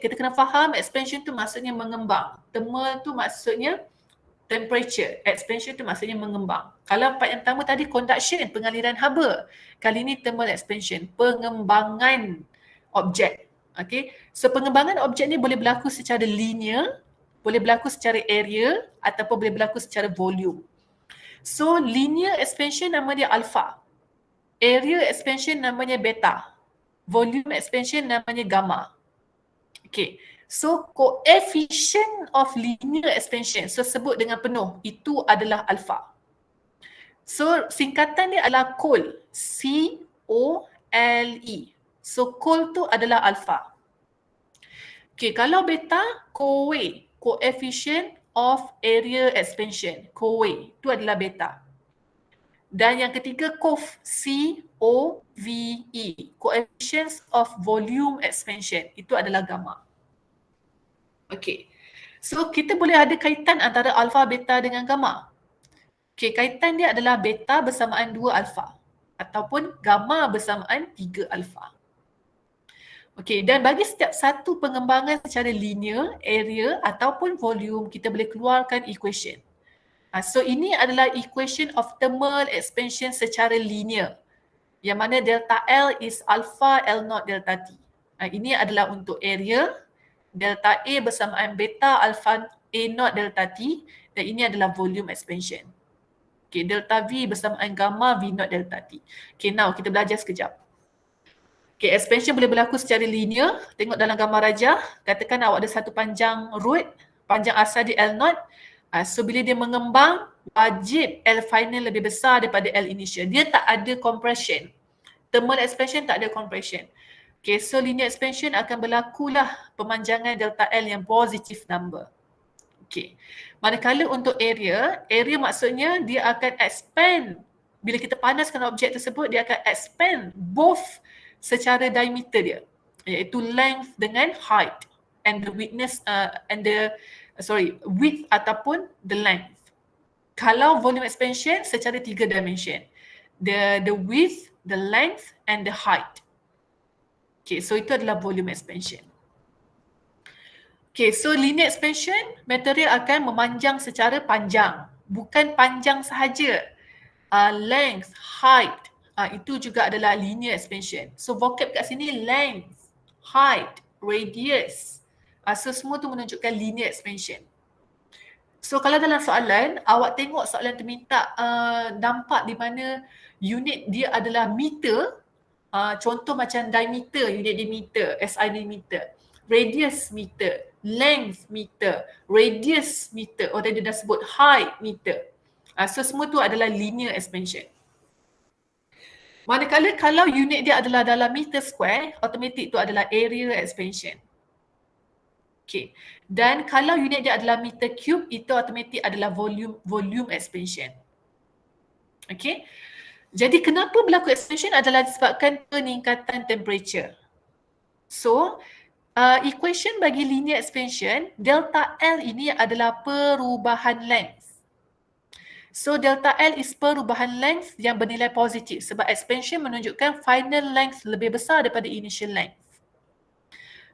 kita kena faham expansion tu maksudnya mengembang. Thermal tu maksudnya temperature. Expansion tu maksudnya mengembang. Kalau part yang pertama tadi conduction, pengaliran haba. Kali ni thermal expansion, pengembangan objek. Okay. So pengembangan objek ni boleh berlaku secara linear, boleh berlaku secara area ataupun boleh berlaku secara volume. So linear expansion nama dia alpha. Area expansion namanya beta. Volume expansion namanya gamma. Okay. So coefficient of linear expansion, so sebut dengan penuh, itu adalah alpha. So singkatan dia adalah COLE. C-O-L-E. So COLE tu adalah alpha. Okay, kalau beta, COE. Coefficient of area expansion. COE. Itu adalah beta. Dan yang ketiga COVE. C-O-V-E. Coefficient of volume expansion. Itu adalah gamma. Okay. So kita boleh ada kaitan antara alpha, beta dengan gamma. Okay, kaitan dia adalah beta bersamaan 2 alpha ataupun gamma bersamaan 3 alpha. Okay, dan bagi setiap satu pengembangan secara linear, area ataupun volume, kita boleh keluarkan equation. So ini adalah equation of thermal expansion secara linear. Yang mana delta L is alpha L0 delta T. Ini adalah untuk area, delta A bersamaan beta alpha A0 delta T, dan ini adalah volume expansion. Okay, delta V bersamaan gamma V0 delta T. Okay, now kita belajar sekejap. Okay, expansion boleh berlaku secara linear. Tengok dalam gambar rajah, katakan awak ada satu panjang root, panjang asal di L0. So bila dia mengembang, wajib L final lebih besar daripada L initial. Dia tak ada compression. Thermal expansion tak ada compression. Okay, so linear expansion akan berlakulah pemanjangan delta L yang positive number. Okay. Manakala untuk area maksudnya dia akan expand. Bila kita panaskan objek tersebut, dia akan expand both secara diameter dia, iaitu length dengan height, and the width ataupun the length. Kalau volume expansion secara 3 dimension, the width, the length and the height. Okay, so itu adalah volume expansion. Okay, so linear expansion, material akan memanjang secara panjang. Bukan panjang sahaja. Length, height, itu juga adalah linear expansion. So vocab kat sini length, height, radius. So semua tu menunjukkan linear expansion. So kalau dalam soalan, awak tengok soalan tu minta nampak di mana unit dia adalah meter. Contoh macam diameter, unit dia meter, SI dia meter. Radius meter, length meter, radius meter. Tadi dia dah sebut height meter. So semua tu adalah linear expansion. Manakala kalau unit dia adalah dalam meter square, automatik tu adalah area expansion. Okay. Dan kalau unit dia adalah meter cube, itu automatik adalah volume expansion. Okay. Jadi kenapa berlaku expansion adalah disebabkan peningkatan temperature. So, equation bagi linear expansion, delta L ini adalah perubahan length. So delta L is perubahan length yang bernilai positif sebab expansion menunjukkan final length lebih besar daripada initial length.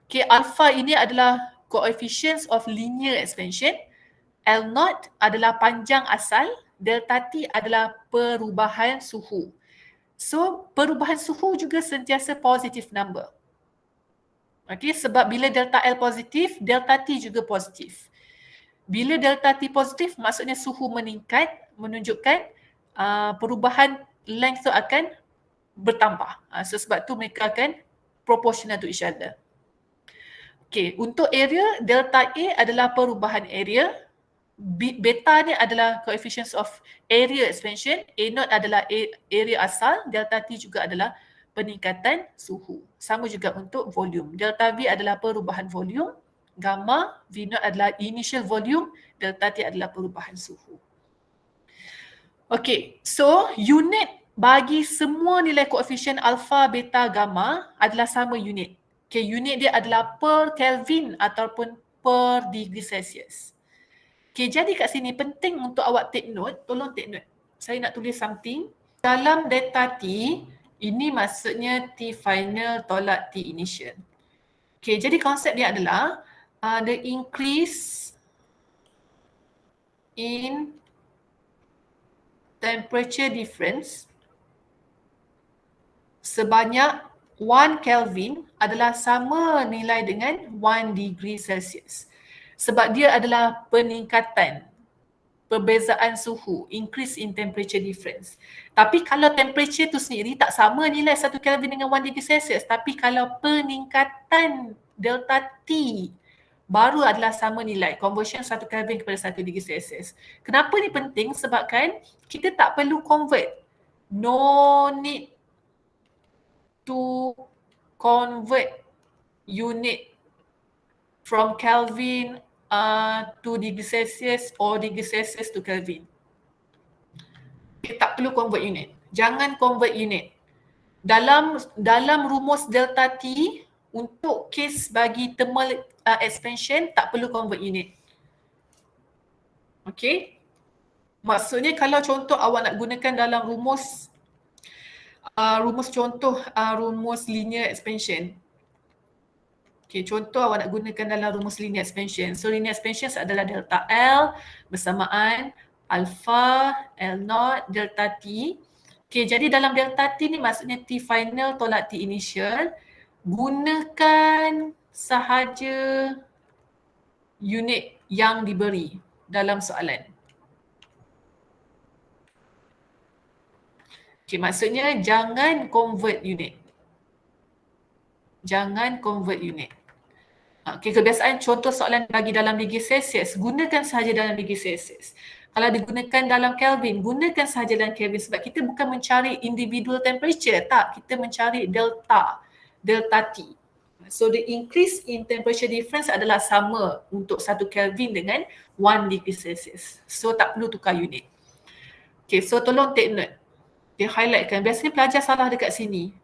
Okay, alpha ini adalah coefficient of linear expansion. L0 adalah panjang asal, delta T adalah perubahan suhu. So perubahan suhu juga sentiasa positive number. Okay, sebab bila delta L positif, delta T juga positif. Bila delta T positif, maksudnya suhu meningkat, menunjukkan perubahan length tu akan bertambah. So sebab tu mereka akan proportional to each other. Okay, untuk area, delta A adalah perubahan area, beta ni adalah coefficient of area expansion, A0 adalah area asal, delta T juga adalah peningkatan suhu. Sama juga untuk volume. Delta V adalah perubahan volume, gamma, V0 adalah initial volume, delta T adalah perubahan suhu. Okay, so unit bagi semua nilai koefisien alpha, beta, gamma adalah sama unit. Okay, unit dia adalah per Kelvin ataupun per degree Celsius. Okay, jadi kat sini penting untuk awak take note, tolong take note. Saya nak tulis something. Dalam data T, ini maksudnya T final tolak T initial. Okay, jadi konsep dia adalah the increase in temperature difference sebanyak 1 Kelvin adalah sama nilai dengan 1 degree Celsius. Sebab dia adalah peningkatan perbezaan suhu, increase in temperature difference. Tapi kalau temperature tu sendiri tak sama nilai 1 Kelvin dengan 1 degree Celsius, tapi kalau peningkatan delta T baru adalah sama nilai, conversion 1 Kelvin kepada 1 degree Celsius. Kenapa ni penting? Sebabkan kita tak perlu convert. No need to convert unit from Kelvin to degree Celsius or degree Celsius to Kelvin. Kita tak perlu convert unit. Jangan convert unit. Dalam rumus delta T, untuk kes bagi thermal expansion, tak perlu convert unit. Okay? Maksudnya kalau contoh awak nak gunakan dalam rumus rumus linear expansion. Okay, contoh awak nak gunakan dalam rumus linear expansion. So linear expansion adalah delta L bersamaan alpha L0 delta T. Okay, jadi dalam delta T ni maksudnya T final tolak T initial. Gunakan sahaja unit yang diberi dalam soalan. Okay, maksudnya jangan convert unit. Jangan convert unit. Okay, kebiasaan contoh soalan bagi dalam degree Celsius, gunakan sahaja dalam degree Celsius. Kalau digunakan dalam Kelvin, gunakan sahaja dalam Kelvin sebab kita bukan mencari individual temperature, tak. Kita mencari delta T. So the increase in temperature difference adalah sama untuk 1 Kelvin dengan 1 degree Celsius. So tak perlu tukar unit. Okay, so tolong take note. Dia highlightkan. Biasanya pelajar salah dekat sini.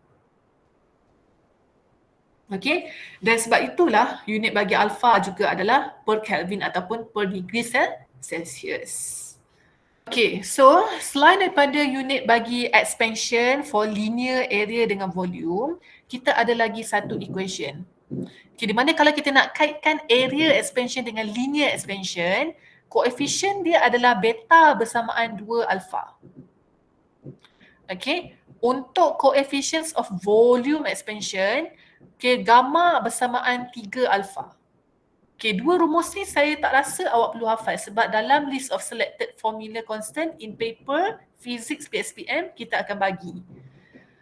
Okay, dan sebab itulah unit bagi alpha juga adalah per Kelvin ataupun per degree Celsius. Okay, so selain daripada unit bagi expansion for linear area dengan volume, kita ada lagi satu equation. Okay, di mana kalau kita nak kaitkan area expansion dengan linear expansion, koefisien dia adalah beta bersamaan 2 alpha. Okay, untuk coefficients of volume expansion, okay, gamma bersamaan 3 alpha. Okay, dua rumus ni saya tak rasa awak perlu hafal sebab dalam list of selected formula constant in paper physics PSPM kita akan bagi.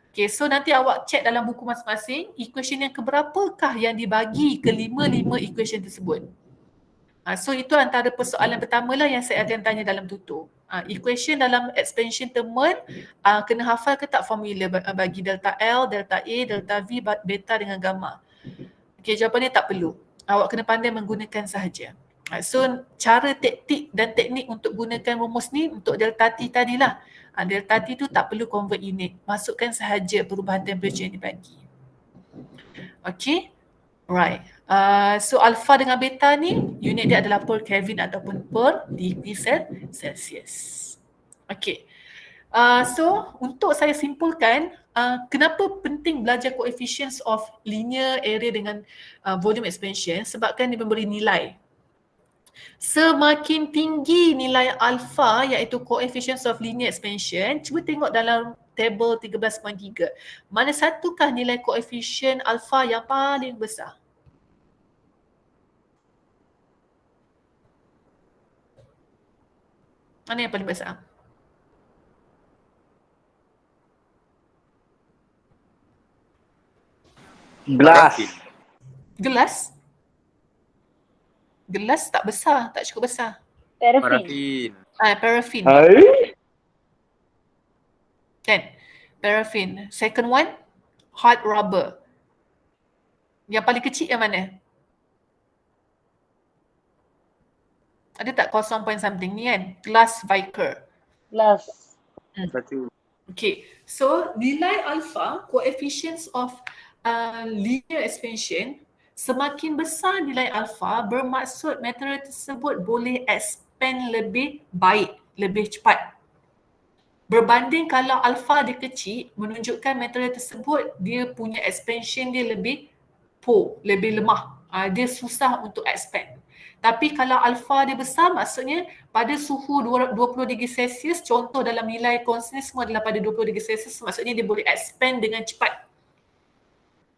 Okay, so nanti awak check dalam buku masing-masing equation yang keberapakah yang dibagi ke 5 equation tersebut. So itu antara persoalan pertama lah yang saya akan tanya dalam tutor. Equation dalam expansion thermal kena hafal ke tak formula bagi delta L, delta A, delta V, beta dengan gamma. Okay, jawapannya tak perlu. Awak kena pandai menggunakan sahaja. So cara taktik dan teknik untuk gunakan rumus ni untuk delta T tadilah. Delta T tu tak perlu convert unit. Masukkan sahaja perubahan temperature yang dibagi. Okay. Right. So alpha dengan beta ni unit dia adalah per Kelvin ataupun per degree Celsius. Okay. So untuk saya simpulkan, kenapa penting belajar coefficients of linear area dengan volume expansion? Sebabkan dia memberi nilai. Semakin tinggi nilai alpha iaitu coefficients of linear expansion, cuba tengok dalam table 13.3. Mana satukah nilai coefficient alpha yang paling besar? Mana yang paling besar? Gelas. Gelas? Gelas tak besar, tak cukup besar. Parafin. Paraffin. Kan? Paraffin. Second one, hard rubber. Yang paling kecil yang mana? Ada tak 0 point something ni kan? Glass Vicker. Glass. Okay, so nilai alpha, coefficients of linear expansion, semakin besar nilai alpha bermaksud material tersebut boleh expand lebih baik, lebih cepat. Berbanding kalau alpha dia kecil, menunjukkan material tersebut dia punya expansion dia lebih poor, lebih lemah. Dia susah untuk expand. Tapi kalau alpha dia besar, maksudnya pada suhu 20 darjah Celsius, contoh dalam nilai konsisten semua adalah pada 20 darjah Celsius, maksudnya dia boleh expand dengan cepat.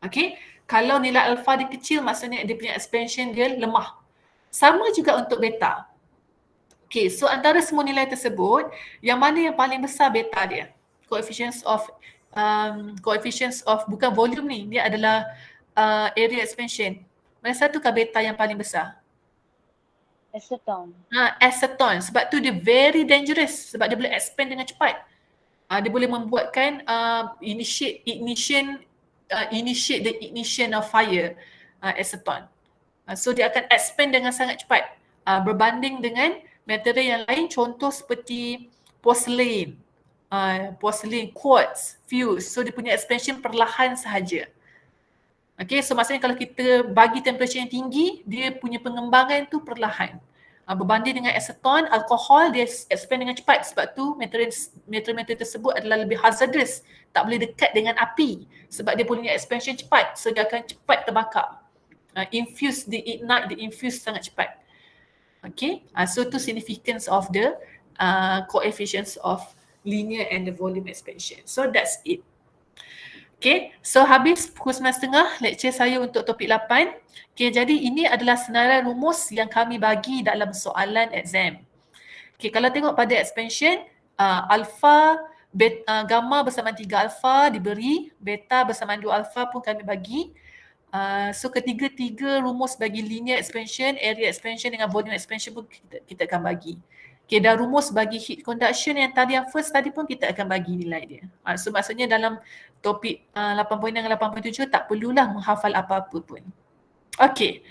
Okay, kalau nilai alpha dia kecil, maksudnya dia punya expansion dia lemah. Sama juga untuk beta. Okay, so antara semua nilai tersebut, yang mana yang paling besar beta dia? Coefficients of bukan volume ni, dia adalah area expansion. Mana satukah beta yang paling besar? Aceton. Aceton. Sebab tu dia very dangerous. Sebab dia boleh expand dengan cepat. Dia boleh membuatkan initiate the ignition of fire, aceton. So dia akan expand dengan sangat cepat. Berbanding dengan material yang lain, contoh seperti porcelain, quartz, fuse. So dia punya expansion perlahan sahaja. Okay, so maksudnya kalau kita bagi temperature yang tinggi, dia punya pengembangan tu perlahan. Berbanding dengan aceton, alkohol dia expand dengan cepat, sebab tu material tersebut adalah lebih hazardous, tak boleh dekat dengan api sebab dia punya expansion cepat, so dia akan cepat terbakar. Infuse sangat cepat. Okay, so tu significance of the coefficients of linear and the volume expansion. So that's it. Okay, so habis pukul 9.30 lecture saya untuk topik 8. Okay, jadi ini adalah senarai rumus yang kami bagi dalam soalan exam. Okay, kalau tengok pada expansion, alpha, gamma bersama 3 alpha diberi, beta bersama 2 alpha pun kami bagi. So ketiga-tiga rumus bagi linear expansion, area expansion dengan volume expansion pun kita akan bagi. Okay, dan rumus bagi heat conduction yang first tadi pun kita akan bagi nilai dia. So maksudnya dalam topik 8.6 dan 8.7 tak perlulah menghafal apa-apa pun. Okay,